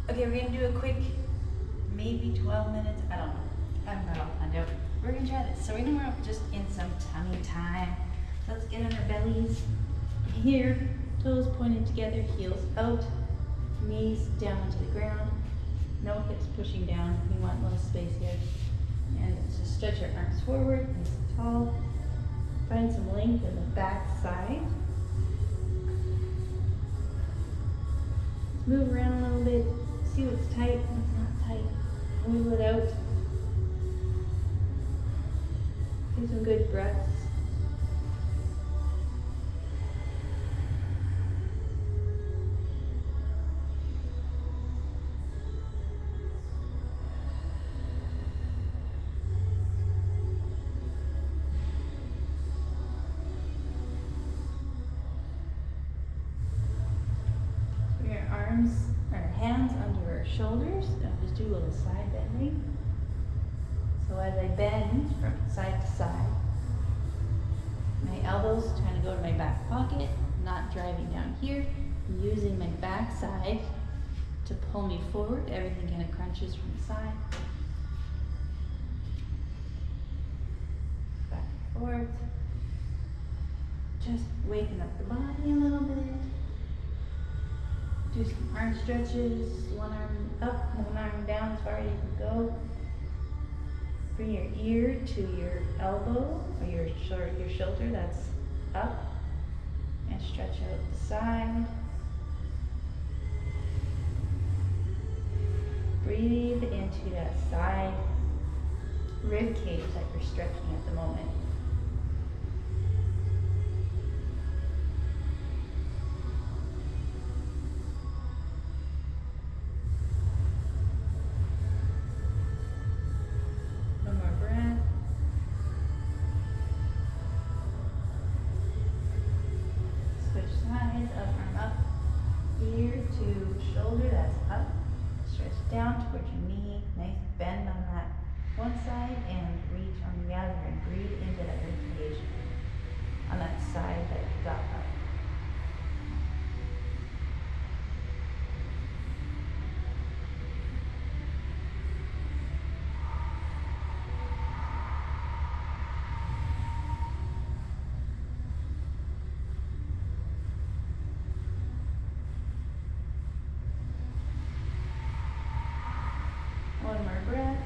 Okay, we're gonna do a quick, maybe 12 minutes, I don't know. I haven't got all planned out. We're gonna try this. So we're gonna warm up just in some tummy time. So let's get on our bellies. Here, toes pointed together, heels out, knees down to the ground. No hips pushing down. We want a little space here. And just stretch our arms forward, nice and tall. Find some length in the back side. Let's move around a little bit. See what's tight, what's not tight. Wiggle it out. Do some good breaths. Bring our arms, our hands under our shoulders. I'll just do a little side bending. So as I bend from side to side, my elbows trying to go to my back pocket, not driving down here, using my back side to pull me forward. Everything kind of crunches from the side. Back and forth. Just waking up the body a little bit. Do some arm stretches, one arm up, one arm down as far as you can go. Bring your ear to your elbow or your shoulder that's up, and stretch out the side. Breathe into that side rib cage that you're stretching at the moment. Down towards your knee, nice bend on that one side and reach on the other and breathe into that rib cage on that side that you got up. One more breath.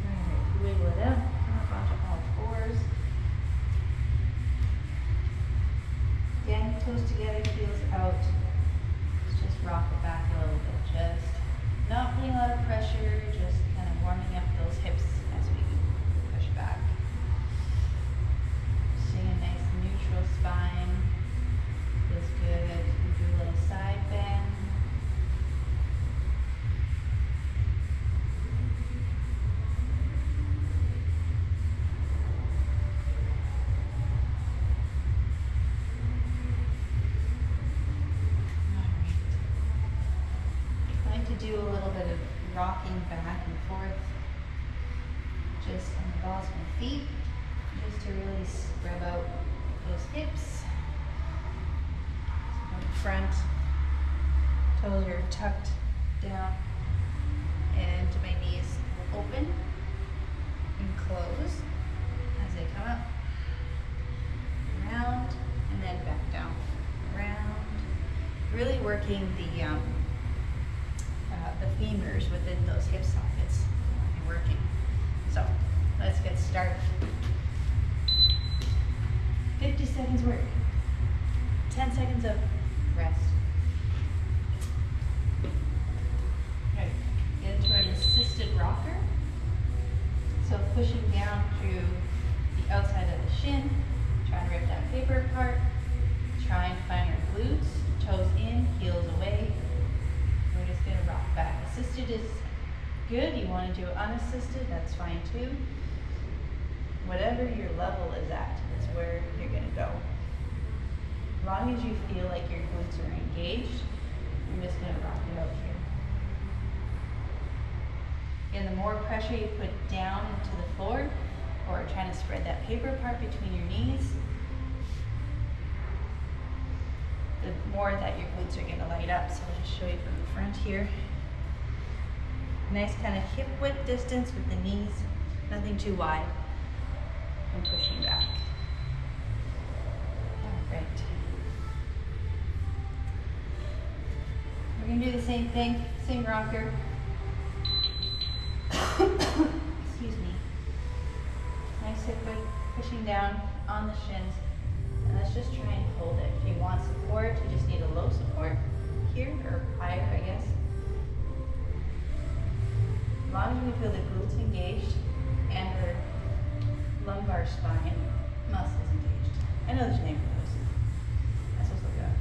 Alright, wiggle it up, come up onto all fours. Again, toes together, heels out. Let's just rock it back a little bit. Just not putting a lot of pressure, just kind of warming up those hips as we push back. Seeing a nice neutral spine. Feels good. We do a little side bend. I like to do a little bit of rocking back and forth, just on the balls of my feet, just to really spread out those hips. Front, toes are tucked down, and my knees will open and close as they come up, around, and then back down, around. Really working the femurs within those hip sockets. Working. So let's get started. 50 seconds work. 10 seconds of rest. Okay, get into an assisted rocker. So pushing down through the outside of the shin, trying to rip that paper apart. Try and find your glutes, toes in, heels away. We're just gonna rock back. Assisted is good. You want to do unassisted, that's fine too. Whatever your level is at is where you're gonna go. As long as you feel like your glutes are engaged, I'm just going to rock it out here. And the more pressure you put down into the floor, or trying to spread that paper apart between your knees, more that your glutes are gonna light up. So I'll just show you from the front here. Nice kind of hip width distance with the knees, nothing too wide, and pushing back. All right. We're gonna do the same thing, same rocker. Excuse me. Nice hip width, pushing down on the shins. And let's just try and hold it. If you want support, you just need a low support here, or higher, I guess. As long as we feel the glutes engaged and our lumbar spine muscles engaged. I know there's a name for those. That's what's looking up.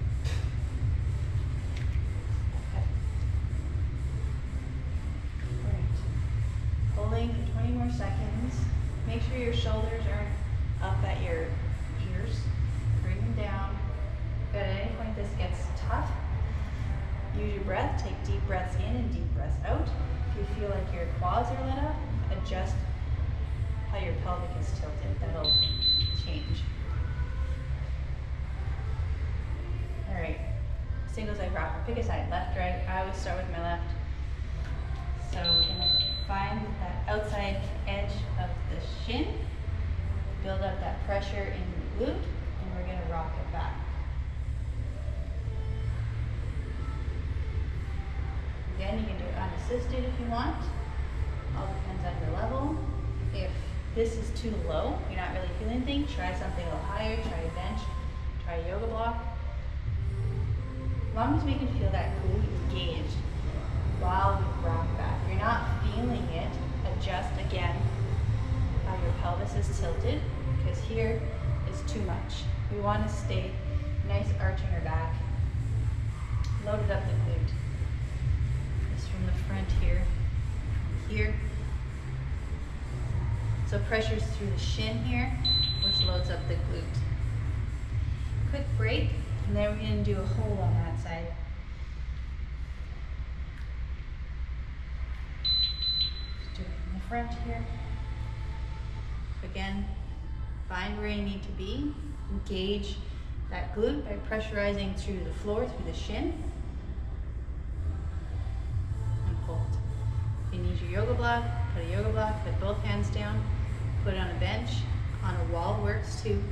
Okay. Alright. Holding for 20 more seconds. Make sure your shoulders aren't up at your ears. Bring them down. If at any point this gets tough, use your breath. Take deep breaths in and deep breaths out. If you feel like your quads are lit up, adjust how your pelvic is tilted. That'll change. All right, single side rocker. Pick a side, left, right. I always start with my left. So we're gonna find that outside edge of the shin, build up that pressure in the glute, and we're gonna rock it back. Again, you can do it unassisted if you want. All depends on your level. If this is too low, you're not really feeling anything, try something a little higher, try a bench, try a yoga block. As long as we can feel that glute engaged while we rock back. If you're not feeling it, adjust again how your pelvis is tilted, because here is too much. We want to stay nice arching our back, loaded up the glute. From the front here, here. So pressure's through the shin here, which loads up the glute. Quick break, and then we're going to do a hold on that side. Just do it from the front here. Again, find where you need to be. Engage that glute by pressurizing through the floor, through the shin. If you need your yoga block, put a yoga block, put both hands down, put it on a bench, on a wall works too,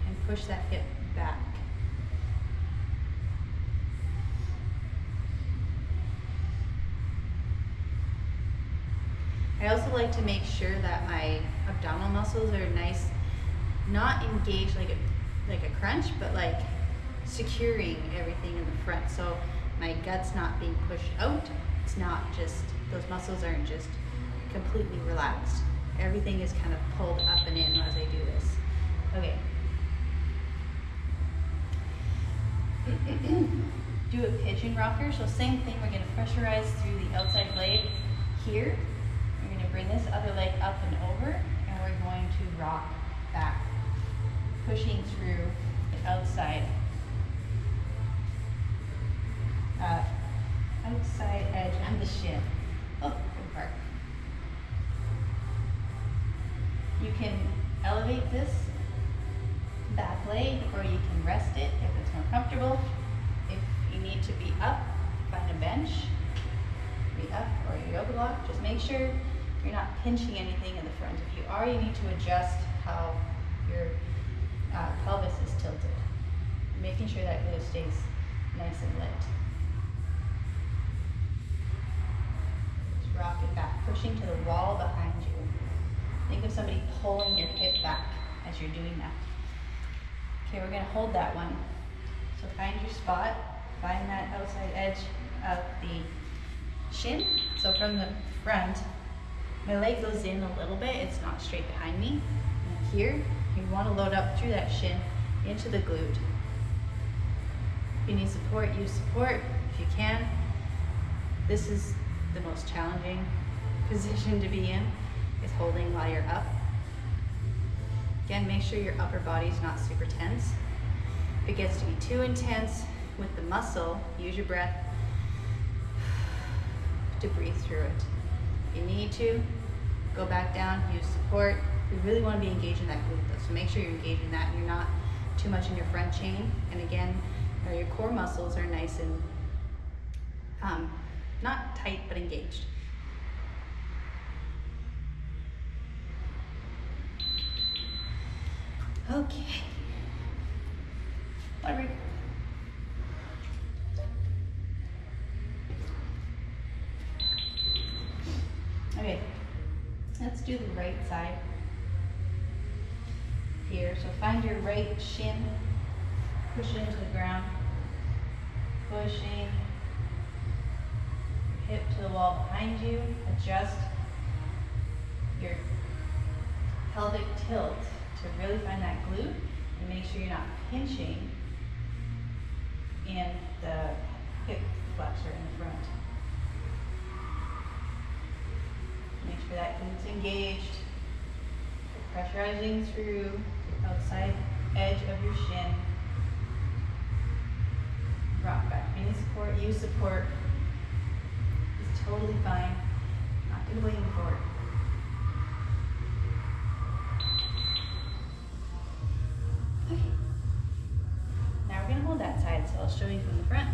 and push that hip back. I also like to make sure that my abdominal muscles are nice, not engaged like a crunch, but like securing everything in the front. So my gut's not being pushed out. It's not just, those muscles aren't just completely relaxed. Everything is kind of pulled up and in as I do this. Okay. Do a pigeon rocker. So same thing, we're gonna pressurize through the outside blade here. We're gonna bring this other leg up and over, and we're going to rock back, pushing through the outside edge of the shin. Oh, good part. You can elevate this back leg, or you can rest it if it's more comfortable. If you need to be up, find a bench, be up, or a yoga block. Just make sure you're not pinching anything in the front. If you are, you need to adjust how your pelvis is tilted, making sure that glute stays nice and lit. Just rock it back, pushing to the wall behind you. Think of somebody pulling your hip back as you're doing that. Okay, we're gonna hold that one. So find your spot, find that outside edge of the shin. So from the front, my leg goes in a little bit, it's not straight behind me. And here, you wanna load up through that shin into the glute. If you need support, use support if you can. This is the most challenging position to be in, is holding while you're up. Again, make sure your upper body's not super tense. If it gets to be too intense with the muscle, use your breath to breathe through it. If you need to, go back down, use support. We really want to be engaging that glute though, so make sure you're engaging that and you're not too much in your front chain. And again, your core muscles are nice and not tight, but engaged. Okay. Water break. Okay, let's do the right side here. So find your right shin, push it into the ground, pushing your hip to the wall behind you. Adjust your pelvic tilt to really find that glute and make sure you're not pinching in the hip flexor in the front. Make sure that glute's engaged. Pressurizing through the outside edge of your shin. Rock back. Any support, use support. It's totally fine. Not going to blame you for it. Okay. Now we're going to hold that side, so I'll show you from the front.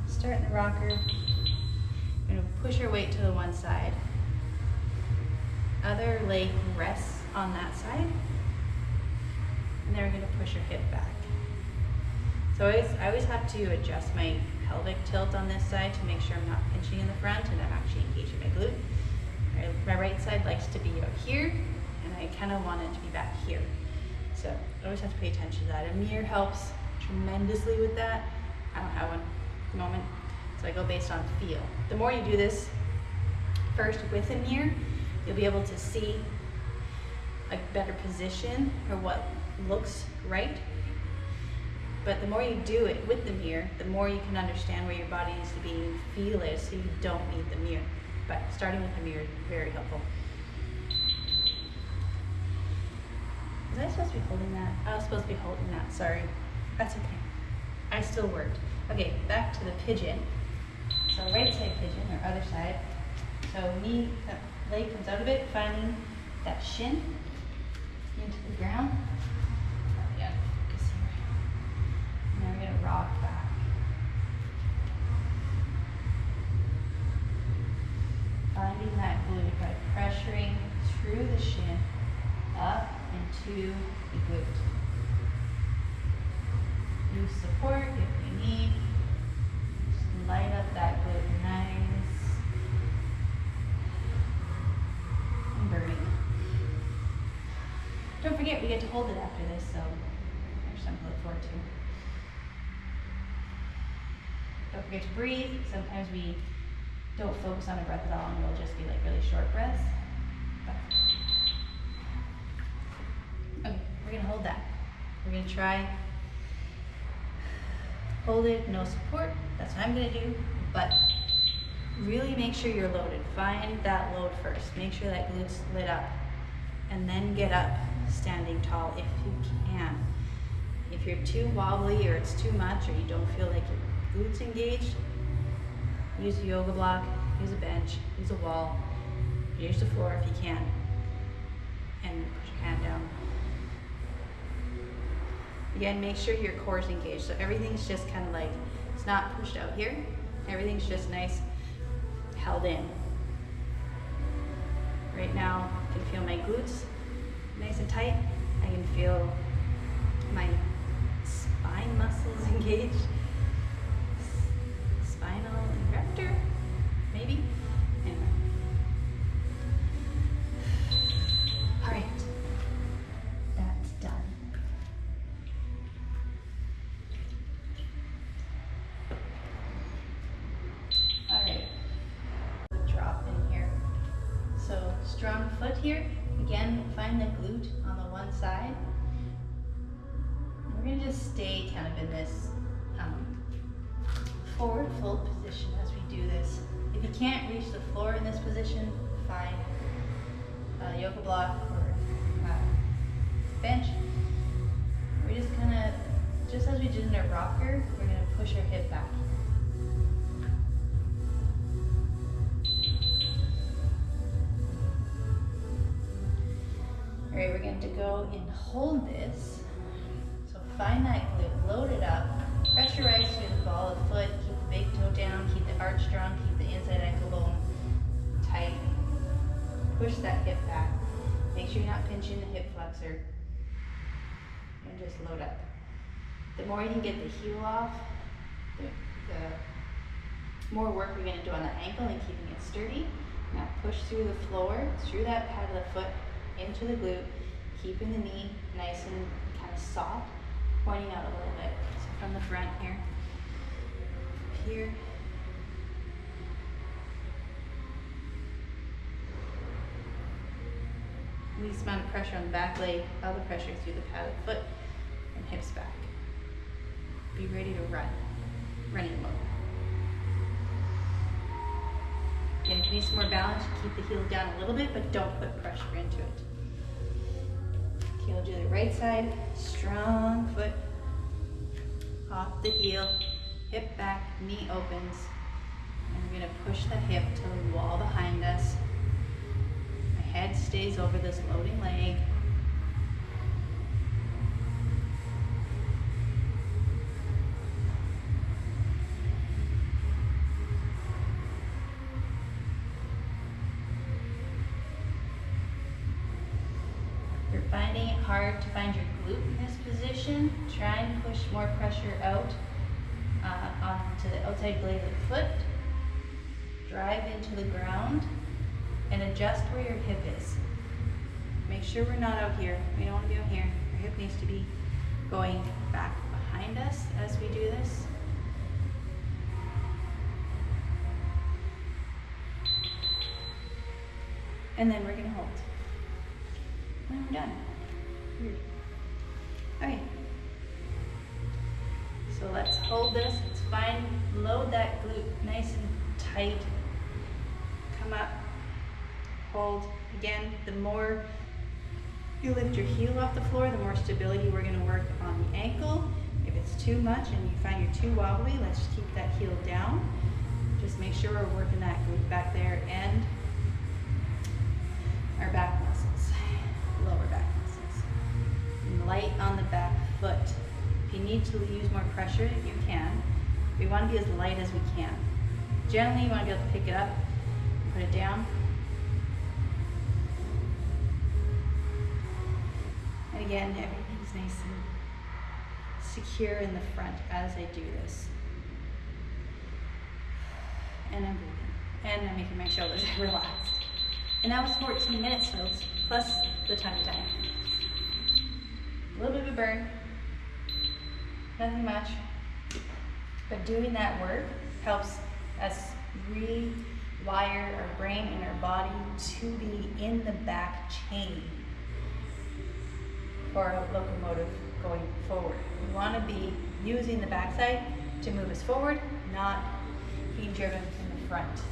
Start in the rocker. You're going to push your weight to the one side. Other leg rests on that side. And then we're going to push your hip back. So I always have to adjust my pelvic tilt on this side to make sure I'm not pinching in the front and I'm actually engaging my glute. My right side likes to be out here, and I kind of want it to be back here. So I always have to pay attention to that. A mirror helps tremendously with that. I don't have one at the moment, so I go based on feel. The more you do this first with a mirror, you'll be able to see a better position or what looks right. But the more you do it with the mirror, the more you can understand where your body needs to be and feel it, so you don't need the mirror. But starting with the mirror is very helpful. Was I supposed to be holding that? I was supposed to be holding that, sorry. That's okay. I still worked. Okay, back to the pigeon. So right side pigeon, or other side. So knee, leg comes out of it, finding that shin into the ground. Yeah, focus here. And then we're gonna rock back. Finding that glute by pressuring through the shin up into the glute. Use support if you need. Just light up that glute nice and burning. Don't forget, we get to hold it after this, so there's something to look forward to. Don't forget to breathe. Sometimes we don't focus on a breath at all, and it'll just be like really short breaths. Okay, we're gonna hold that. We're gonna try, hold it, no support. That's what I'm gonna do, but really make sure you're loaded. Find that load first. Make sure that glute's lit up, and then get up, standing tall if you can. If you're too wobbly or it's too much or you don't feel like your glutes engaged, use a yoga block, use a bench, use a wall, use the floor if you can, and push your hand down. Again, make sure your core is engaged, so everything's just kind of like, it's not pushed out here, everything's just nice, held in. Right now, I can feel my glutes nice and tight. I can feel my spine muscles engaged. Spinal erector, maybe? Anyway. All right, that's done. All right, drop in here. So strong foot here. Again, find the glute on the one side. And we're gonna just stay kind of in this forward fold position as we do this. If you can't reach the floor in this position, find a yoga block or bench. We're just gonna, just as we did in a rocker, we're gonna push our hip back. All right, we're gonna to go and hold this. So find that glute, load it up, pressurize through the ball of the foot, keep the big toe down, keep the arch strong, keep the inside ankle bone tight. Push that hip back. Make sure you're not pinching the hip flexor. And just load up. The more you can get the heel off, the more work we're going to do on the ankle and keeping it sturdy. Now push through the floor, through that pad of the foot, into the glute, keeping the knee nice and kind of soft, pointing out a little bit. So from the front here, here. Least amount of pressure on the back leg, all the pressure through the pad of the foot and hips back. Be ready to run, running low. Again, if you need some more balance, keep the heel down a little bit, but don't put pressure into it. Okay, we'll do the right side, strong foot, off the heel, hip back, knee opens, and we're gonna push the hip to the wall behind us. My head stays over this loading leg. If you're finding it hard to find your glute in this position, try and push more pressure out onto the outside blade of the foot. Drive into the ground and adjust where your hip is. Make sure we're not out here. We don't want to be out here. Our hip needs to be going back behind us as we do this. And then we're going to hold. And we're done. Weird. Okay. So let's hold this. It's fine. Load that glute nice and tight. Come up. Hold. Again, the more you lift your heel off the floor, the more stability we're going to work on the ankle. If it's too much and you find you're too wobbly, let's keep that heel down. Just make sure we're working that glute back there and our back muscles, lower back muscles. And light on the back foot. If you need to use more pressure, you can. We want to be as light as we can. Generally, you want to be able to pick it up, put it down. And again, everything's nice and secure in the front as I do this. And I'm breathing. And I'm making my shoulders relaxed. And that was 14 minutes, folks, plus the tummy time. A little bit of a burn, nothing much. But doing that work helps us rewire our brain and our body to be in the back chain for our locomotive going forward. We want to be using the backside to move us forward, not being driven from the front.